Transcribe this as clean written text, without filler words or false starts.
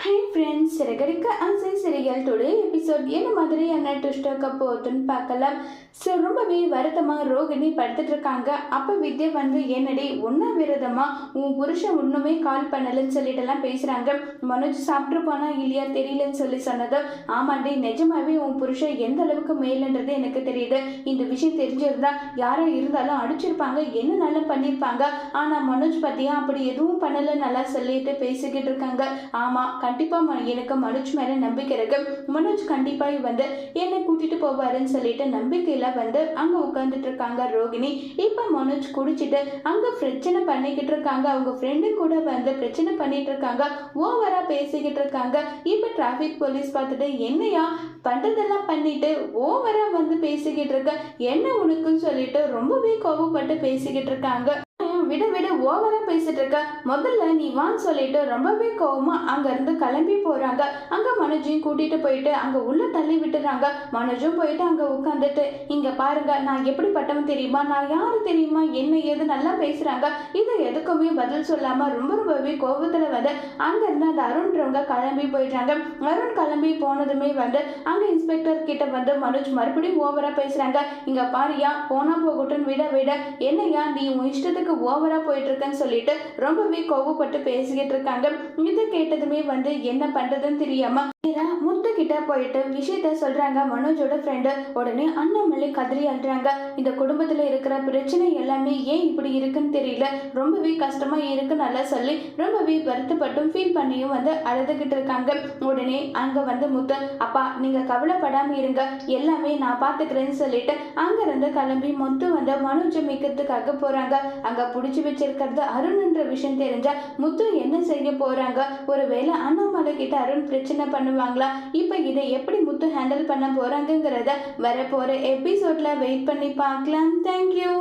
Hi friends, Siragadikka ஆசை serial today episode என்ன மாதிரியான ட்விஸ்ட் இருக்க போகுதுன்னு பார்க்கலாம். ஸோ ரொம்பவே வருத்தமாக ரோகிணி படுத்துட்டு இருக்காங்க. அப்போ வித்யா வந்து என்னடி ஒன்றா விரதமா உன் புருஷன் ஒன்றுமே கால் பண்ணலன்னு சொல்லிட்டுலாம் பேசுகிறாங்க. மனோஜ் சாப்பிட்ருப்பானா இல்லையா தெரியலன்னு சொன்னதும், ஆமாண்டி நிஜமாவே உன் புருஷன் எந்த அளவுக்கு மேலுன்றது எனக்கு தெரியுது. இந்த விஷயம் தெரிஞ்சிருந்தா யாரா இருந்தாலும் அடிச்சிருப்பாங்க, என்ன நல்லா பண்ணியிருப்பாங்க. ஆனால் மனோஜ் பார்த்தியா அப்படி எதுவும் பண்ணலை நல்லா சொல்லிட்டு பேசிக்கிட்டு இருக்காங்க. ஆமாம், கண்டிப்பாக எனக்கு மனோஜ் மேலே நம்பிக்கை இருக்கு. மனோஜ் கண்டிப்பாக வந்து என்னை கூட்டிட்டு போவாருன்னு சொல்லிட்டு நம்பிக்கையில் வந்து அங்கே உட்காந்துட்டு இருக்காங்க ரோகிணி. இப்போ மனோஜ் குடிச்சிட்டு அங்கே பிரச்சனை பண்ணிக்கிட்டு இருக்காங்க. அவங்க ஃப்ரெண்டு கூட வந்து பிரச்சனை பண்ணிட்டு இருக்காங்க, ஓவரா பேசிக்கிட்டு இருக்காங்க. இப்போ டிராஃபிக் போலீஸ் பார்த்துட்டு என்னையா பண்றதெல்லாம் பண்ணிட்டு ஓவரா வந்து பேசிக்கிட்டு இருக்க, என்ன உனக்குன்னு சொல்லிட்டு ரொம்பவே கோபப்பட்டு பேசிக்கிட்டு இருக்காங்க. விட விட ஓவரா பேசிட்டு இருக்க, முதல்ல நீ வான்னு சொல்லிட்டு ரொம்பவே கோவமா அங்க இருந்து கிளம்பி போறாங்க. அங்க மனோஜையும் கூட்டிட்டு போயிட்டு அங்க உள்ள தள்ளி விட்டுறாங்க. மனோஜும் போயிட்டு அங்க உட்காந்துட்டு, இங்க பாருங்க நான் எப்படிப்பட்டவன் தெரியுமா, நான் யாரு தெரியுமா, என்ன ஏது நல்லா பேசுறாங்க. இது எதுக்குமே பதில் சொல்லாம ரொம்பவே கோபத்துல வந்து அங்க இருந்து அந்த அருண்றவங்க கிளம்பி போயிடுறாங்க. அருண் கிளம்பி போனதுமே வந்து அங்க இன்ஸ்பெக்டர் கிட்ட வந்து மனோஜ் மறுபடியும் ஓவரா பேசுறாங்க. இங்க பாரியா போனா போகட்டும், விட விட என்னையா நீ உன் இஷ்டத்துக்கு ஓவரா போயிட்டு இருக்கேன்னு சொல்லிட்டு ரொம்பவே கோவப்பட்டு பேசிக்கிட்டு இருக்காங்க. இதை கேட்டதுமே வந்து என்ன பண்றதுன்னு தெரியாம முத்து கிட்ட போயிட்டு விஷயத்த சொல்றாங்க மனோஜோட ஃப்ரெண்டு. உடனே அண்ணாமலை கதறி அழுறாங்க. இந்த குடும்பத்துல இருக்கிற பிரச்சனை எல்லாமே ஏன் இப்படி இருக்குன்னு தெரியல, ரொம்பவே கஷ்டமா இருக்கு நல்லா சொல்லி ரொம்பவே வருத்தப்பட்டும் ஃபீல் பண்ணியும் வந்து அழுதுகிட்டு இருக்காங்க. உடனே அங்க வந்து முத்து, அப்பா நீங்க கவலைப்படாம இருங்க, எல்லாமே நான் பாத்துக்கிறேன்னு சொல்லிட்டு அங்க இருந்து கிளம்பி முத்து வந்து மனோஜை மீட்கிறதுக்காக போறாங்க. அங்க புடிச்சு வச்சிருக்கிறது அருண்ன்ற விஷயம் தெரிஞ்சா முத்து என்ன செய்ய போறாங்க. ஒருவேளை அண்ணாமலை கிட்ட அருண் பிரச்சனை பண்ணுவாங்களா? இப்ப இதை எப்படி முத்து ஹேண்டில் பண்ண போறாங்கிறத வரப்போற எபிசோட்ல வெயிட் பண்ணி பார்க்கலாம். தேங்க்யூ.